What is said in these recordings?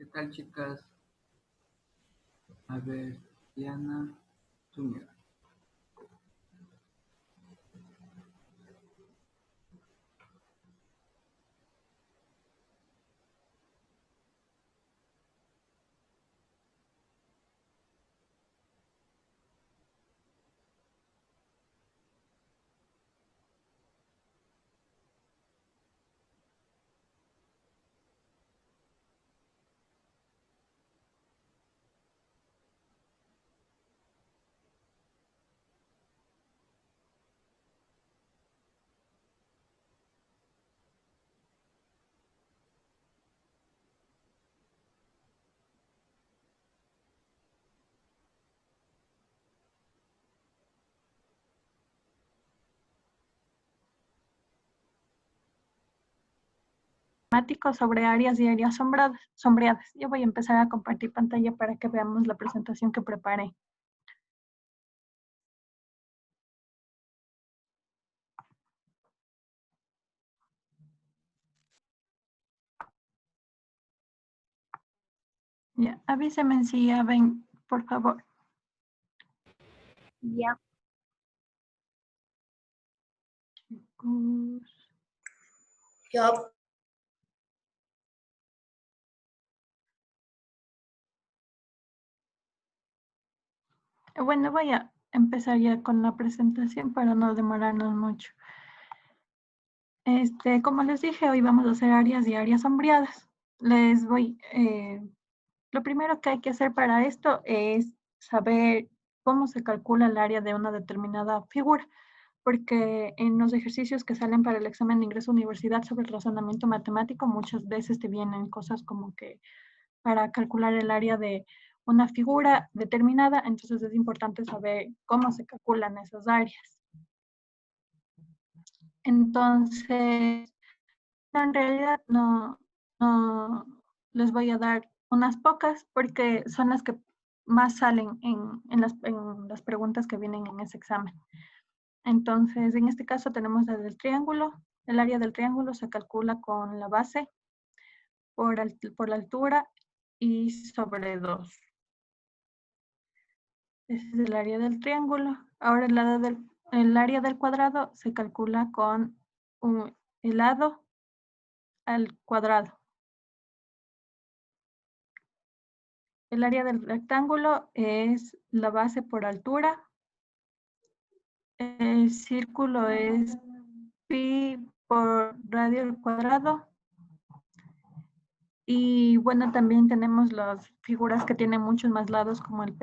¿Qué tal, chicas? A ver, Diana, tú mira. Sobre áreas y áreas sombreadas. Yo voy a empezar a compartir pantalla para que veamos la presentación que preparé. Ya, avísenme si ya ven, por favor. Ya. Ya. Bueno, voy a empezar ya con la presentación para no demorarnos mucho. Como les dije, hoy vamos a hacer áreas y áreas sombreadas. Lo primero que hay que hacer para esto es saber cómo se calcula el área de una determinada figura, porque en los ejercicios que salen para el examen de ingreso a universidad sobre el razonamiento matemático, muchas veces te vienen cosas como que para calcular el área de una figura determinada, entonces es importante saber cómo se calculan esas áreas. Entonces, en realidad no les voy a dar unas pocas porque son las que más salen en las preguntas que vienen en ese examen. Entonces, en este caso tenemos el triángulo. El área del triángulo se calcula con la base por la altura y sobre 2. Ese es el área del triángulo. Ahora el área del cuadrado se calcula con el lado al cuadrado. El área del rectángulo es la base por altura. El círculo es pi por radio al cuadrado. Y bueno, también tenemos las figuras que tienen muchos más lados, como el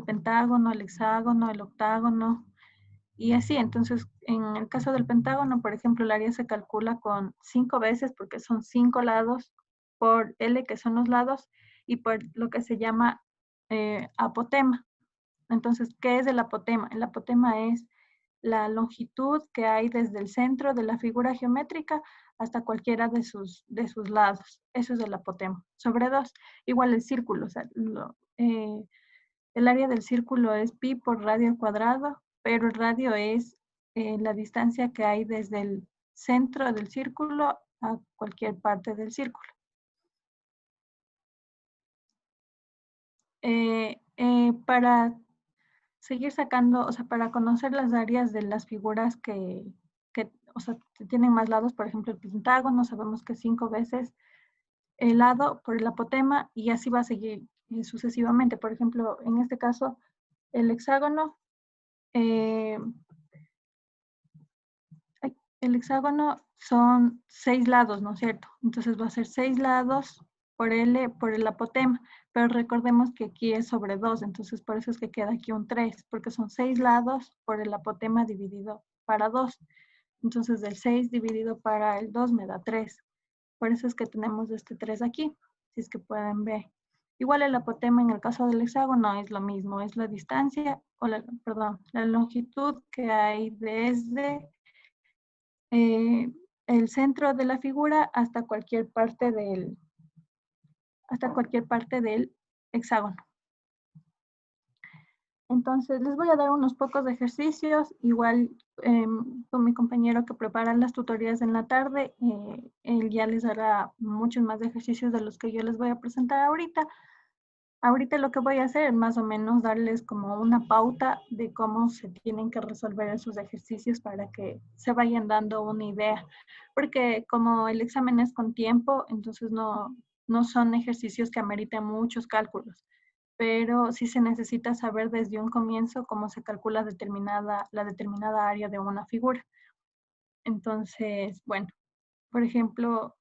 pentágono, el hexágono, el octágono, y así. Entonces, en el caso del pentágono, por ejemplo, el área se calcula con 5 veces, porque son 5 lados, por L, que son los lados, y por lo que se llama apotema. Entonces, ¿qué es el apotema? El apotema es la longitud que hay desde el centro de la figura geométrica hasta cualquiera de sus lados. Eso es el apotema. Sobre 2, igual el círculo. O sea, el área del círculo es pi por radio al cuadrado, pero el radio es la distancia que hay desde el centro del círculo a cualquier parte del círculo. Para seguir sacando, o sea, para conocer las áreas de las figuras que o sea, tienen más lados, por ejemplo, el pentágono, sabemos que 5 veces el lado por el apotema y así va a seguir sucesivamente. Por ejemplo, en este caso, el hexágono, el hexágono son 6 lados, ¿no es cierto? Entonces va a ser 6 lados por el apotema, pero recordemos que aquí es sobre 2, entonces por eso es que queda aquí un 3, porque son 6 lados por el apotema dividido para 2. Entonces del 6 dividido para el 2 me da 3. Por eso es que tenemos este 3 aquí, si es que pueden ver. Igual el apotema en el caso del hexágono es lo mismo, es la distancia, la longitud que hay desde el centro de la figura hasta cualquier parte del hexágono. Entonces, les voy a dar unos pocos ejercicios. Igual con mi compañero que prepara las tutorías en la tarde, él ya les hará muchos más ejercicios de los que yo les voy a presentar ahorita. Ahorita lo que voy a hacer es más o menos darles como una pauta de cómo se tienen que resolver esos ejercicios para que se vayan dando una idea. Porque como el examen es con tiempo, entonces no son ejercicios que ameriten muchos cálculos, pero sí se necesita saber desde un comienzo cómo se calcula la determinada área de una figura. Entonces, bueno, por ejemplo,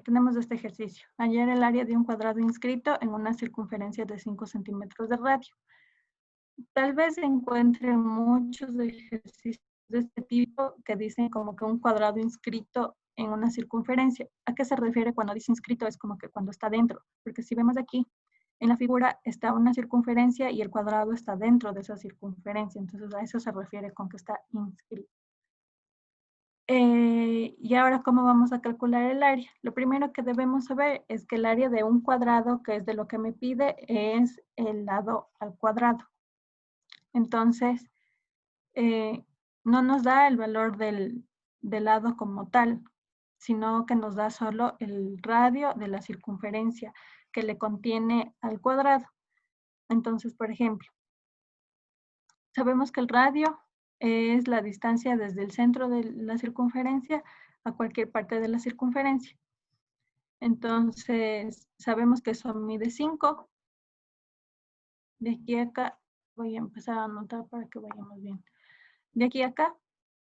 tenemos este ejercicio. Hallar el área de un cuadrado inscrito en una circunferencia de 5 centímetros de radio. Tal vez se encuentren muchos ejercicios de este tipo que dicen como que un cuadrado inscrito en una circunferencia. ¿A qué se refiere cuando dice inscrito? Es como que cuando está dentro. Porque si vemos aquí, en la figura está una circunferencia y el cuadrado está dentro de esa circunferencia. Entonces a eso se refiere con que está inscrito. Y ahora, ¿cómo vamos a calcular el área? Lo primero que debemos saber es que el área de un cuadrado, que es de lo que me pide, es el lado al cuadrado. Entonces, no nos da el valor del lado como tal, sino que nos da solo el radio de la circunferencia que le contiene al cuadrado. Entonces, por ejemplo, sabemos que el radio es la distancia desde el centro de la circunferencia a cualquier parte de la circunferencia. Entonces, sabemos que eso mide 5. De aquí a acá, voy a empezar a anotar para que vayamos bien. De aquí a acá,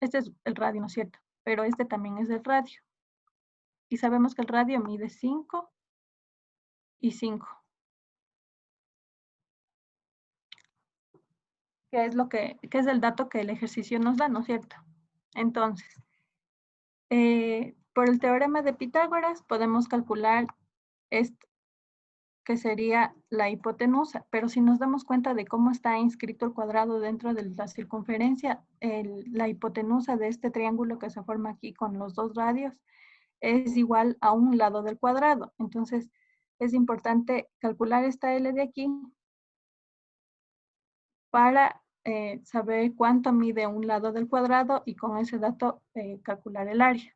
este es el radio, ¿no es cierto? Pero este también es el radio. Y sabemos que el radio mide 5 y 5. ¿Qué es el dato que el ejercicio nos da, ¿no es cierto? Entonces, por el teorema de Pitágoras podemos calcular esto, que sería la hipotenusa, pero si nos damos cuenta de cómo está inscrito el cuadrado dentro de la circunferencia, la hipotenusa de este triángulo que se forma aquí con los dos radios es igual a un lado del cuadrado. Entonces, es importante calcular esta L de aquí para saber cuánto mide un lado del cuadrado y con ese dato calcular el área.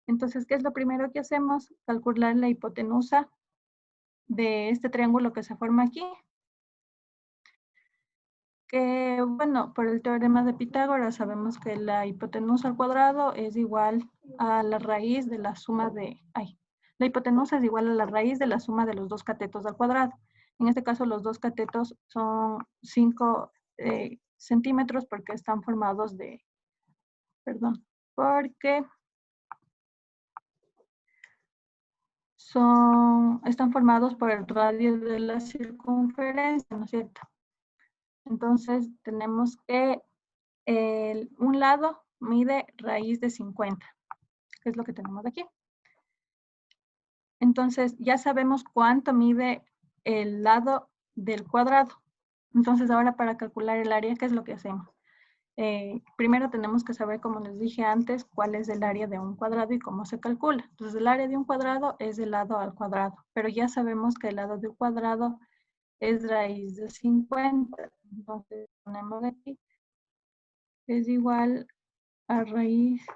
Entonces, ¿qué es lo primero que hacemos? Calcular la hipotenusa de este triángulo que se forma aquí. Que, bueno, por el teorema de Pitágoras sabemos que la hipotenusa al cuadrado es igual a la raíz de la suma de... la hipotenusa es igual a la raíz de la suma de los dos catetos al cuadrado. En este caso, los dos catetos son 5 centímetros porque están formados de... Perdón, porque están formados por el radio de la circunferencia, ¿no es cierto? Entonces, tenemos que un lado mide raíz de 50, que es lo que tenemos aquí. Entonces, ya sabemos cuánto mide el lado del cuadrado. Entonces, ahora para calcular el área, ¿qué es lo que hacemos? Primero tenemos que saber, como les dije antes, cuál es el área de un cuadrado y cómo se calcula. Entonces, el área de un cuadrado es el lado al cuadrado, pero ya sabemos que el lado de un cuadrado es raíz de 50. Entonces, ponemos aquí, es igual a raíz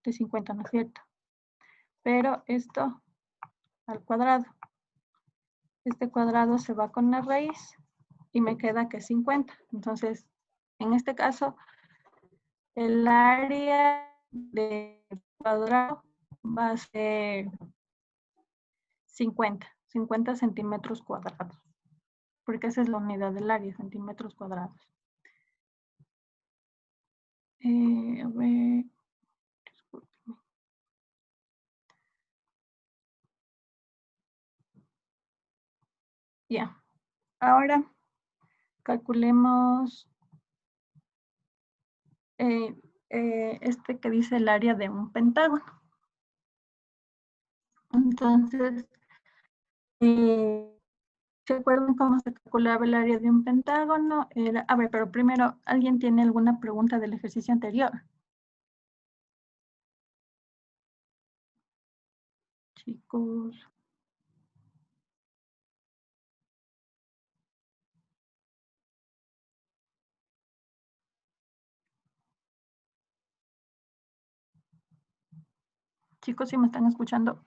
de 50, ¿no es cierto? Pero esto al cuadrado. Este cuadrado se va con la raíz y me queda que es 50. Entonces, en este caso, el área del cuadrado va a ser 50 centímetros cuadrados, porque esa es la unidad del área, centímetros cuadrados. A ver, discúlpeme. Ya, ahora calculemos este que dice el área de un pentágono. Entonces, ¿se acuerdan cómo se calculaba el área de un pentágono? A ver, pero primero, ¿alguien tiene alguna pregunta del ejercicio anterior? Chicos. Chicos, ¿sí me están escuchando?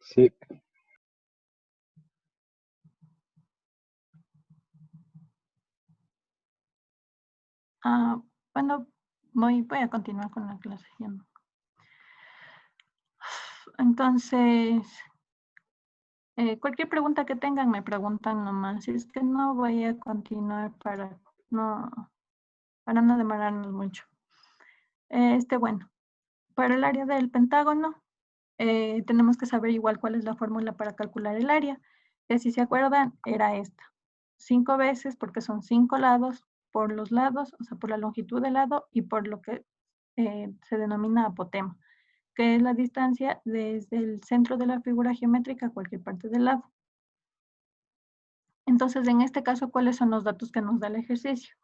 Sí. Bueno, voy a continuar con la clase. Entonces, cualquier pregunta que tengan, me preguntan nomás. Si es que no, voy a continuar para no demorarnos mucho. Bueno, para el área del pentágono, tenemos que saber igual cuál es la fórmula para calcular el área. Que si se acuerdan, era esta. 5 veces, porque son 5 lados, por los lados, o sea, por la longitud del lado y por lo que se denomina apotema, que es la distancia desde el centro de la figura geométrica a cualquier parte del lado. Entonces, en este caso, ¿cuáles son los datos que nos da el ejercicio?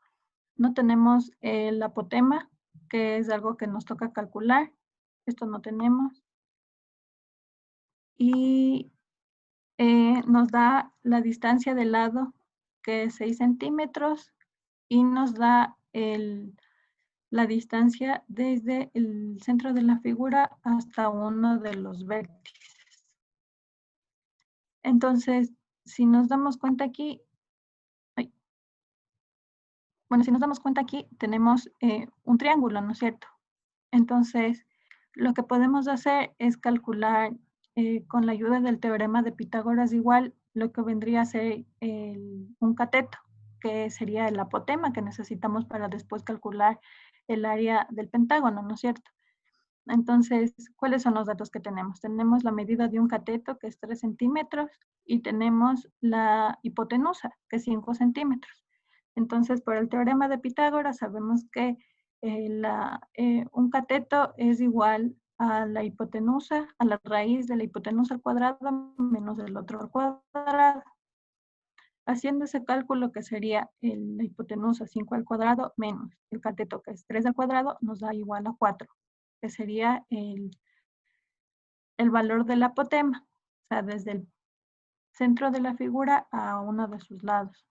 No tenemos el apotema, que es algo que nos toca calcular. Esto no tenemos. Y nos da la distancia del lado, que es 6 centímetros, y nos da la distancia desde el centro de la figura hasta uno de los vértices. Entonces, si nos damos cuenta aquí, si nos damos cuenta aquí, tenemos un triángulo, ¿no es cierto? Entonces, lo que podemos hacer es calcular con la ayuda del teorema de Pitágoras igual lo que vendría a ser un cateto, que sería el apotema que necesitamos para después calcular el área del pentágono, ¿no es cierto? Entonces, ¿cuáles son los datos que tenemos? Tenemos la medida de un cateto, que es 3 centímetros, y tenemos la hipotenusa, que es 5 centímetros. Entonces, por el teorema de Pitágoras, sabemos que un cateto es igual a la hipotenusa, a la raíz de la hipotenusa al cuadrado menos el otro al cuadrado. Haciendo ese cálculo, que sería la hipotenusa 5 al cuadrado menos el cateto, que es 3 al cuadrado, nos da igual a 4, que sería el valor del apotema, o sea, desde el centro de la figura a uno de sus lados.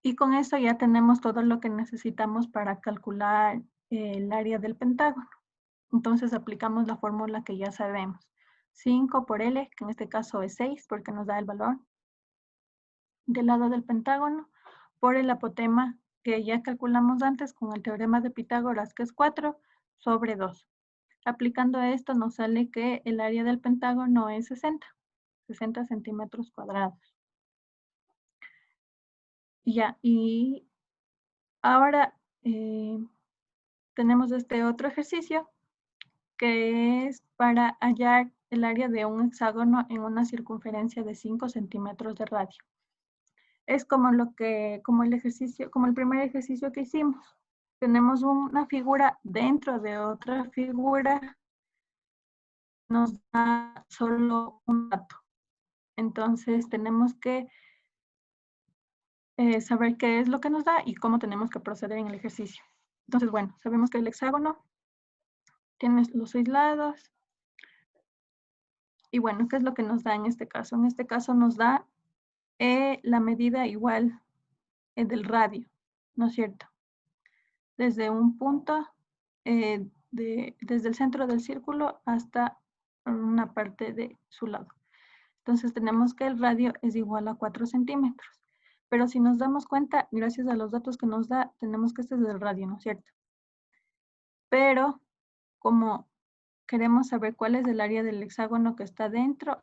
Y con eso ya tenemos todo lo que necesitamos para calcular el área del pentágono. Entonces aplicamos la fórmula que ya sabemos. 5 por L, que en este caso es 6, porque nos da el valor del lado del pentágono, por el apotema que ya calculamos antes con el teorema de Pitágoras, que es 4 sobre 2. Aplicando esto nos sale que el área del pentágono es 60 centímetros cuadrados. Ya, y ahora tenemos este otro ejercicio que es para hallar el área de un hexágono en una circunferencia de 5 centímetros de radio. Es como el primer ejercicio que hicimos. Tenemos una figura dentro de otra figura, nos da solo un dato. Entonces tenemos que saber qué es lo que nos da y cómo tenemos que proceder en el ejercicio. Entonces, bueno, sabemos que el hexágono tiene los 6 lados. Y bueno, ¿qué es lo que nos da en este caso? En este caso nos da la medida igual del radio, ¿no es cierto? Desde un punto, desde el centro del círculo hasta una parte de su lado. Entonces tenemos que el radio es igual a 4 centímetros. Pero si nos damos cuenta, gracias a los datos que nos da, tenemos que este es el radio, ¿no es cierto? Pero como queremos saber cuál es el área del hexágono que está dentro,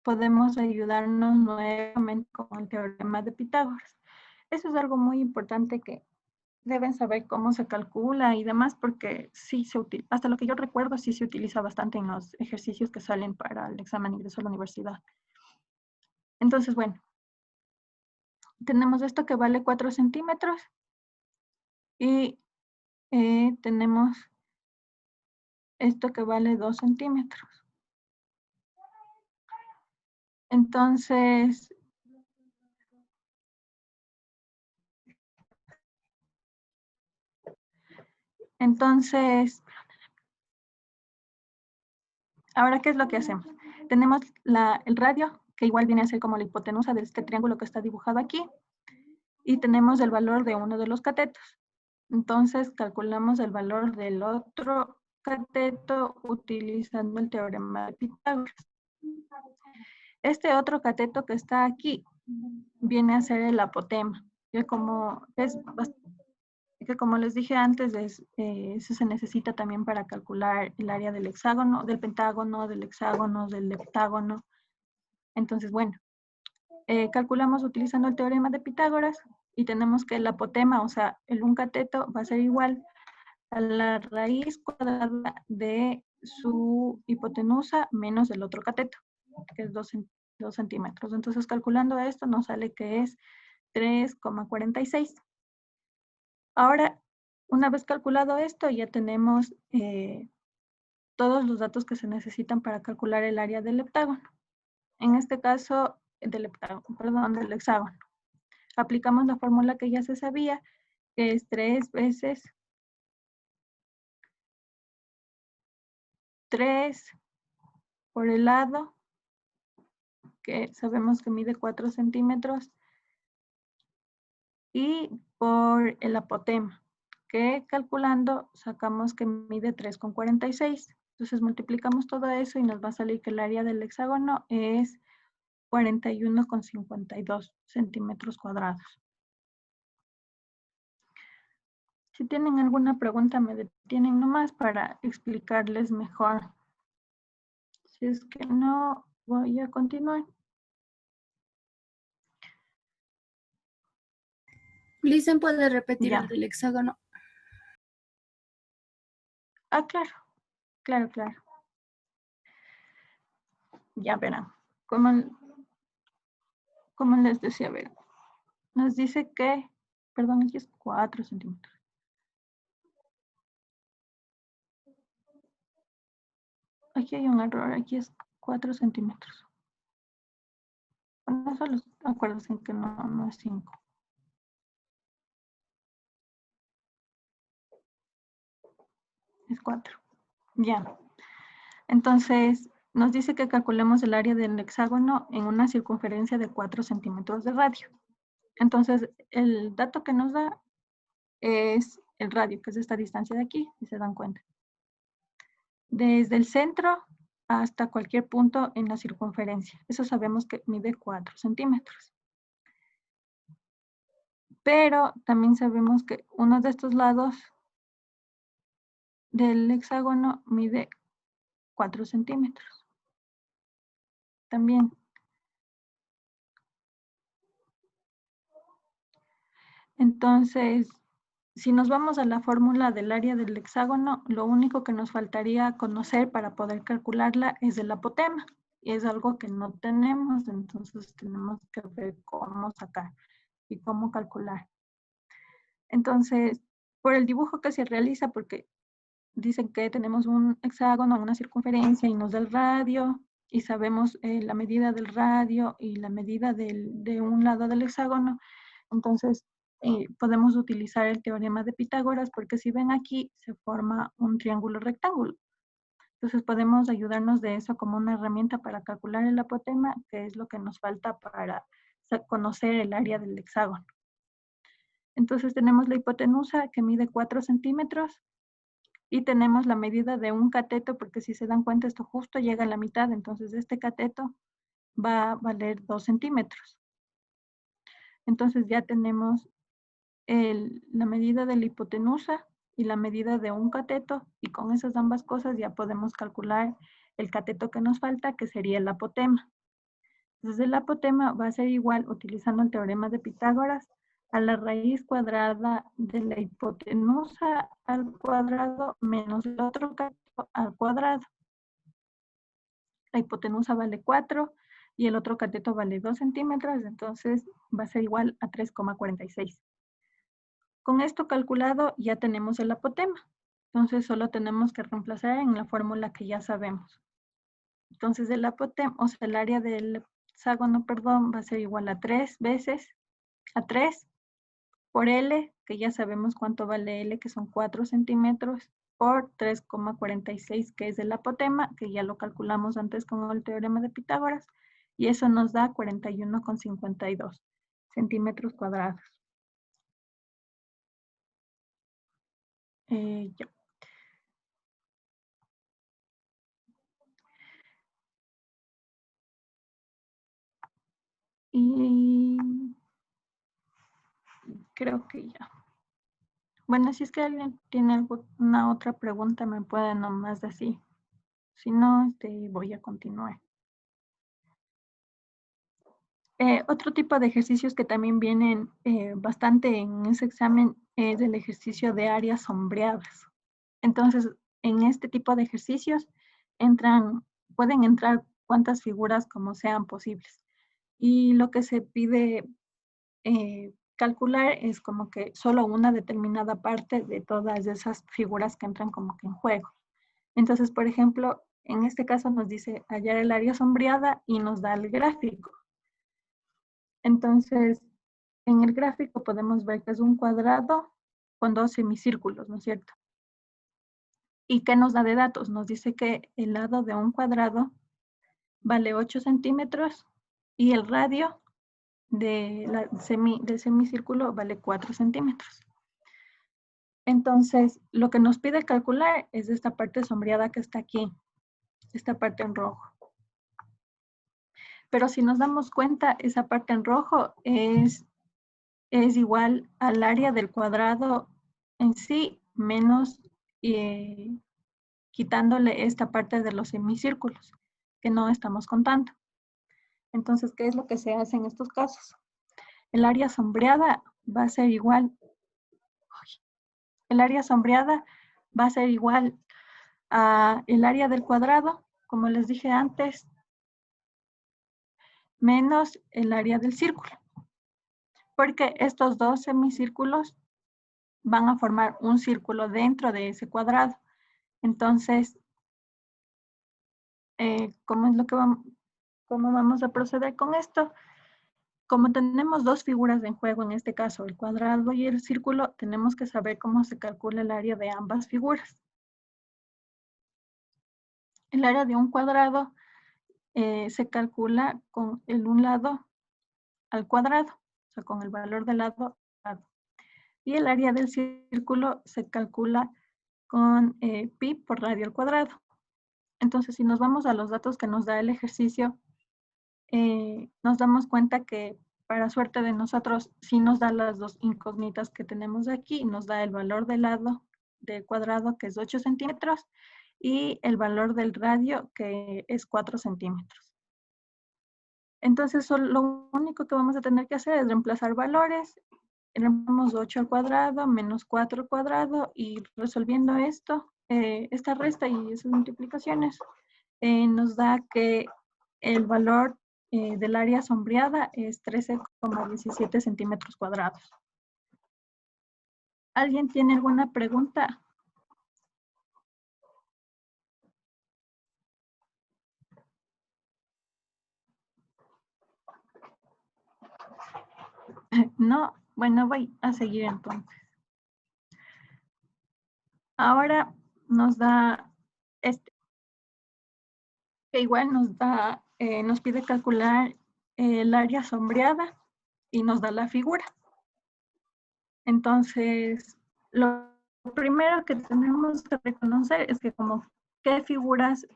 podemos ayudarnos nuevamente con el teorema de Pitágoras. Eso es algo muy importante que deben saber cómo se calcula y demás, porque sí se utiliza, hasta lo que yo recuerdo, sí se utiliza bastante en los ejercicios que salen para el examen de ingreso a la universidad. Entonces, bueno, tenemos esto que vale 4 centímetros y tenemos esto que vale 2 centímetros. Entonces, ahora, ¿qué es lo que hacemos? Tenemos el radio, que igual viene a ser como la hipotenusa de este triángulo que está dibujado aquí. y tenemos el valor de uno de los catetos. Entonces calculamos el valor del otro cateto utilizando el teorema de Pitágoras. Este otro cateto que está aquí viene a ser el apotema, que como les dije antes, eso se necesita también para calcular el área del hexágono, del pentágono, del hexágono, del heptágono. Entonces, bueno, calculamos utilizando el teorema de Pitágoras y tenemos que el apotema, o sea, un cateto va a ser igual a la raíz cuadrada de su hipotenusa menos el otro cateto, que es 2 centímetros. Entonces, calculando esto, nos sale que es 3,46. Ahora, una vez calculado esto, ya tenemos todos los datos que se necesitan para calcular el área del heptágono. En este caso, del hexágono. Aplicamos la fórmula que ya se sabía, que es 3 veces 3 por el lado, que sabemos que mide 4 centímetros, y por el apotema, que calculando sacamos que mide 3,46. Entonces multiplicamos todo eso y nos va a salir que el área del hexágono es 41,52 centímetros cuadrados. Si tienen alguna pregunta, me detienen nomás para explicarles mejor. Si es que no, voy a continuar. Listen, ¿puede repetir Ya. el del hexágono? Ah, claro. Claro. Ya verán. Como les decía, a ver, nos dice que, perdón, aquí es 4 centímetros. Aquí hay un error, aquí es 4 centímetros. Bueno, solo acuérdense que no es 5. Es 4. Ya. Entonces, nos dice que calculemos el área del hexágono en una circunferencia de 4 centímetros de radio. Entonces, el dato que nos da es el radio, que es esta distancia de aquí, si se dan cuenta. Desde el centro hasta cualquier punto en la circunferencia. Eso sabemos que mide 4 centímetros. Pero también sabemos que uno de estos lados del hexágono mide 4 centímetros. También. Entonces, si nos vamos a la fórmula del área del hexágono, lo único que nos faltaría conocer para poder calcularla es el apotema. Y es algo que no tenemos, entonces tenemos que ver cómo sacar y cómo calcular. Entonces, por el dibujo que se realiza, porque dicen que tenemos un hexágono, una circunferencia y nos da el radio, y sabemos la medida del radio y la medida de un lado del hexágono, entonces podemos utilizar el teorema de Pitágoras, porque si ven aquí se forma un triángulo rectángulo. Entonces podemos ayudarnos de eso como una herramienta para calcular el apotema, que es lo que nos falta para conocer el área del hexágono. Entonces tenemos la hipotenusa que mide 4 centímetros y tenemos la medida de un cateto, porque si se dan cuenta esto justo llega a la mitad, entonces este cateto va a valer 2 centímetros. Entonces ya tenemos la medida de la hipotenusa y la medida de un cateto, y con esas ambas cosas ya podemos calcular el cateto que nos falta, que sería el apotema. Entonces el apotema va a ser igual, utilizando el teorema de Pitágoras, a la raíz cuadrada de la hipotenusa al cuadrado menos el otro cateto al cuadrado. La hipotenusa vale 4 y el otro cateto vale 2 centímetros, entonces va a ser igual a 3,46. Con esto calculado ya tenemos el apotema. Entonces solo tenemos que reemplazar en la fórmula que ya sabemos. Entonces el apotema, o sea, el área del hexágono, perdón, va a ser igual a 3 veces, a 3 por L, que ya sabemos cuánto vale L, que son 4 centímetros, por 3,46, que es el apotema, que ya lo calculamos antes con el teorema de Pitágoras, y eso nos da 41,52 centímetros cuadrados. Ya. Y creo que ya. Bueno, si es que alguien tiene alguna otra pregunta, me puede nomás decir. Si no, voy a continuar. Otro tipo de ejercicios que también vienen bastante en ese examen es el ejercicio de áreas sombreadas. Entonces, en este tipo de ejercicios pueden entrar cuantas figuras como sean posibles. Y lo que se pide calcular es como que solo una determinada parte de todas esas figuras que entran como que en juego. Entonces, por ejemplo, en este caso nos dice hallar el área sombreada y nos da el gráfico. Entonces, en el gráfico podemos ver que es un cuadrado con dos semicírculos, ¿no es cierto? ¿Y qué nos da de datos? Nos dice que el lado de un cuadrado vale 8 centímetros y el radio del semicírculo vale 4 centímetros. Entonces, lo que nos pide calcular es esta parte sombreada que está aquí, esta parte en rojo. Pero si nos damos cuenta, esa parte en rojo es igual al área del cuadrado en sí, menos quitándole esta parte de los semicírculos, que no estamos contando. Entonces, ¿qué es lo que se hace en estos casos? El área sombreada va a ser igual. El área sombreada va a ser igual a el área del cuadrado, como les dije antes, menos el área del círculo. Porque estos dos semicírculos van a formar un círculo dentro de ese cuadrado. Entonces, ¿cómo vamos a proceder con esto? Como tenemos dos figuras en juego, en este caso el cuadrado y el círculo, tenemos que saber cómo se calcula el área de ambas figuras. El área de un cuadrado se calcula con un lado al cuadrado, o sea, con el valor del lado al lado. Y el área del círculo se calcula con pi por radio al cuadrado. Entonces, si nos vamos a los datos que nos da el ejercicio, nos damos cuenta que para suerte de nosotros, sí nos da las dos incógnitas que tenemos aquí, nos da el valor del lado del cuadrado, que es 8 centímetros, y el valor del radio, que es 4 centímetros. Entonces, lo único que vamos a tener que hacer es reemplazar valores. Reemplazamos 8 al cuadrado menos 4 al cuadrado, y resolviendo esto, esta resta y esas multiplicaciones, nos da que el valor del área sombreada es 13,17 centímetros cuadrados. ¿Alguien tiene alguna pregunta? No, bueno, voy a seguir entonces. Ahora nos da que igual nos pide calcular el área sombreada y nos da la figura. Entonces, lo primero que tenemos que reconocer es que como qué figuras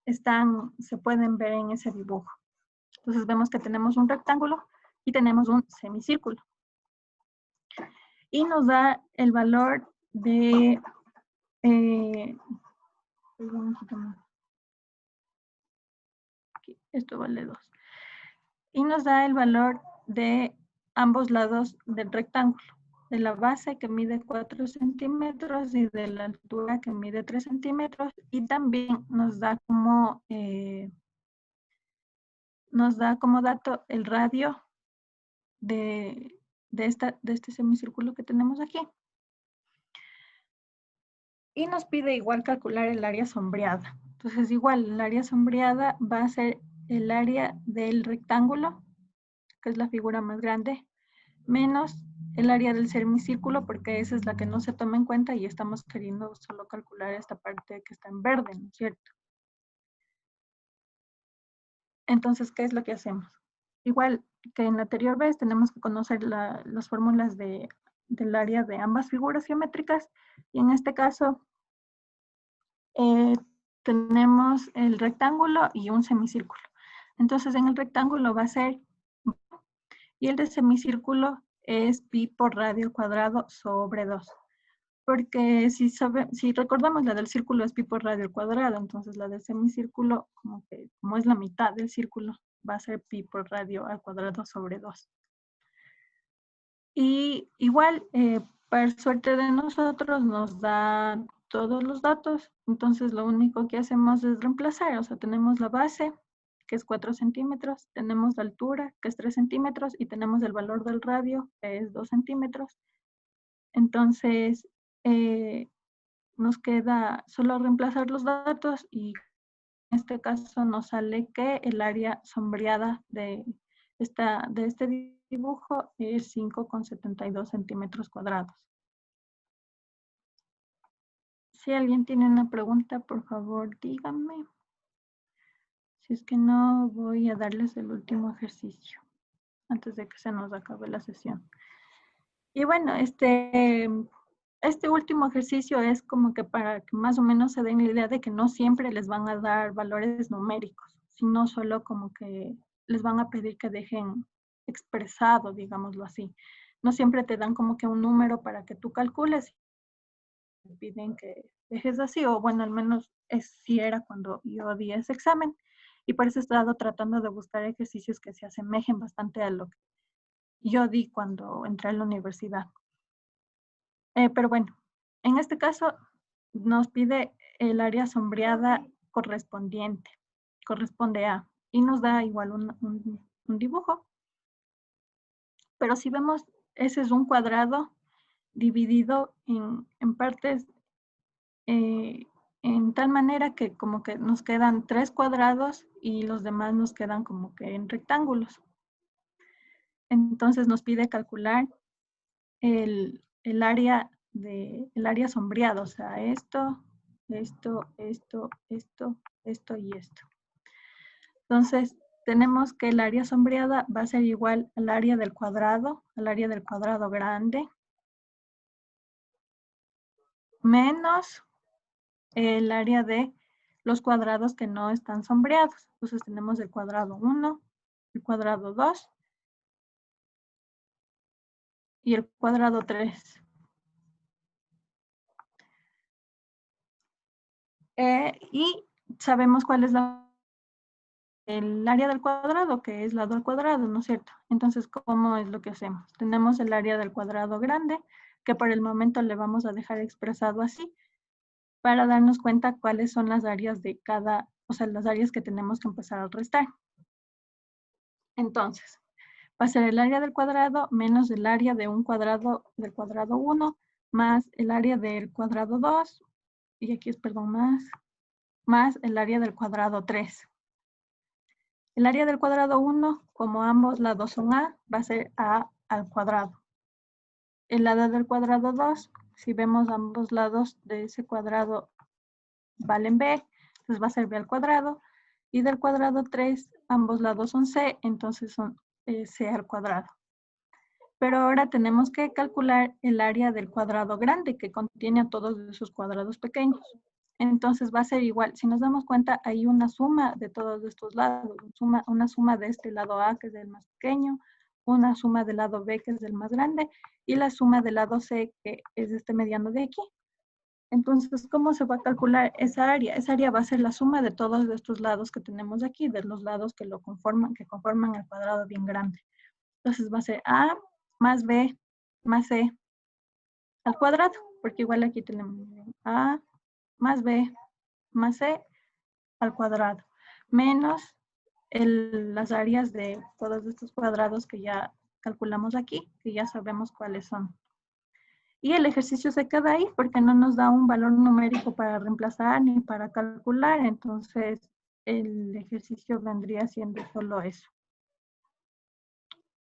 se pueden ver en ese dibujo. Entonces vemos que tenemos un rectángulo y tenemos un semicírculo. Y nos da el valor de... esto vale 2. Y nos da el valor de ambos lados del rectángulo, de la base que mide 4 centímetros y de la altura que mide 3 centímetros, y también nos da como dato el radio de este semicírculo que tenemos aquí. Y nos pide igual calcular el área sombreada. Entonces igual el área sombreada va a ser el área del rectángulo, que es la figura más grande, menos el área del semicírculo, porque esa es la que no se toma en cuenta y estamos queriendo solo calcular esta parte que está en verde, ¿no es cierto? Entonces, ¿qué es lo que hacemos? Igual que en la anterior vez, tenemos que conocer las fórmulas de del área de ambas figuras geométricas. Y en este caso tenemos el rectángulo y un semicírculo. Entonces en el rectángulo va a ser, y el de semicírculo es pi por radio al cuadrado sobre 2. Porque si recordamos, la del círculo es pi por radio al cuadrado, entonces la del semicírculo, como es la mitad del círculo, va a ser pi por radio al cuadrado sobre 2. Y igual, para suerte de nosotros, nos da todos los datos, entonces lo único que hacemos es reemplazar, o sea, tenemos la base, que es 4 centímetros, tenemos la altura, que es 3 centímetros, y tenemos el valor del radio, que es 2 centímetros. Entonces, nos queda solo reemplazar los datos y en este caso nos sale que el área sombreada de este dibujo es 5,72 centímetros cuadrados. Si alguien tiene una pregunta, por favor, díganme. Si es que no, voy a darles el último ejercicio antes de que se nos acabe la sesión. Y bueno, este último ejercicio es como que para que más o menos se den la idea de que no siempre les van a dar valores numéricos, sino solo como que les van a pedir que dejen expresado, digámoslo así. No siempre te dan como que un número para que tú calcules. Te piden que dejes así, o bueno, al menos así era cuando yo di ese examen. Y por eso he estado tratando de buscar ejercicios que se asemejen bastante a lo que yo di cuando entré a la universidad. Pero bueno, en este caso nos pide el área sombreada correspondiente, corresponde a, y nos da igual un dibujo. Pero si vemos, ese es un cuadrado dividido en partes en tal manera que como que nos quedan 3 cuadrados y los demás nos quedan como que en rectángulos. Entonces nos pide calcular el área sombreado, o sea, esto y esto. Entonces, tenemos que el área sombreada va a ser igual al área del cuadrado grande, menos el área de los cuadrados que no están sombreados. Entonces, tenemos el cuadrado 1, el cuadrado 2 y el cuadrado 3. Y sabemos cuál es el área del cuadrado, que es lado al cuadrado, ¿no es cierto? Entonces, ¿cómo es lo que hacemos? Tenemos el área del cuadrado grande, que por el momento le vamos a dejar expresado así, para darnos cuenta cuáles son las áreas de cada, o sea, las áreas que tenemos que empezar a restar. Entonces, va a ser el área del cuadrado menos el área de un cuadrado del cuadrado 1, más el área del cuadrado 2, y aquí es, perdón, más el área del cuadrado 3. El área del cuadrado 1, como ambos lados son A, va a ser A al cuadrado. El lado del cuadrado 2, si vemos ambos lados de ese cuadrado valen B, entonces va a ser B al cuadrado. Y del cuadrado 3, ambos lados son C, entonces son C al cuadrado. Pero ahora tenemos que calcular el área del cuadrado grande, que contiene a todos esos cuadrados pequeños. Entonces va a ser igual. Si nos damos cuenta, hay una suma de todos estos lados. Una suma de este lado A, que es el más pequeño, una suma del lado B, que es el más grande, y la suma del lado C, que es este mediano de aquí. Entonces, ¿cómo se va a calcular esa área? Esa área va a ser la suma de todos estos lados que tenemos aquí, de los lados que conforman el cuadrado bien grande. Entonces va a ser A más B más C al cuadrado, porque igual aquí tenemos A más B más C al cuadrado, menos las áreas de todos estos cuadrados que ya calculamos aquí, que ya sabemos cuáles son. Y el ejercicio se queda ahí porque no nos da un valor numérico para reemplazar ni para calcular, entonces el ejercicio vendría siendo solo eso.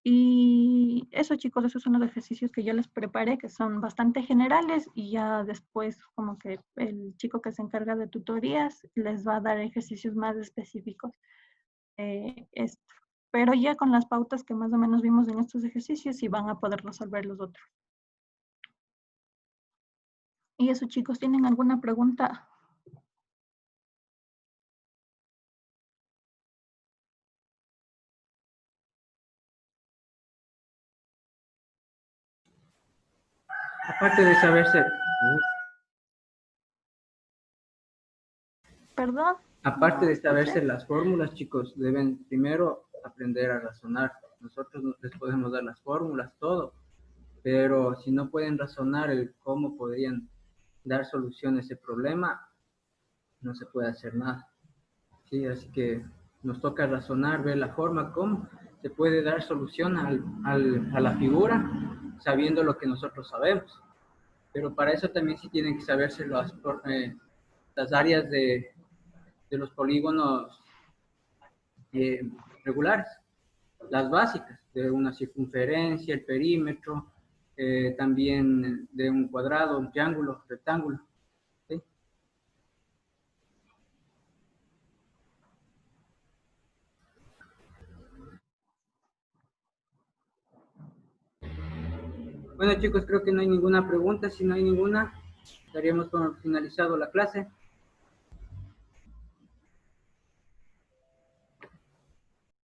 Y eso, chicos, esos son los ejercicios que yo les preparé, que son bastante generales, y ya después como que el chico que se encarga de tutorías les va a dar ejercicios más específicos. Pero ya con las pautas que más o menos vimos en estos ejercicios, sí van a poder resolver los otros. Y eso, chicos, ¿tienen alguna pregunta? Aparte de saberse, ¿Perdón? aparte No de escuché. saberse las fórmulas, chicos, deben primero aprender a razonar. Nosotros les podemos dar las fórmulas, todo, pero si no pueden razonar el cómo podrían dar solución a ese problema, no se puede hacer nada. Sí, así que nos toca razonar, ver la forma, cómo se puede dar solución a la figura, sabiendo lo que nosotros sabemos. Pero para eso también sí tienen que saberse las áreas de los polígonos eh, regulares, las básicas, de una circunferencia, el perímetro, también de un cuadrado, un triángulo, rectángulo. ¿Sí? Bueno, chicos, creo que no hay ninguna pregunta. Si no hay ninguna, daríamos por finalizado la clase.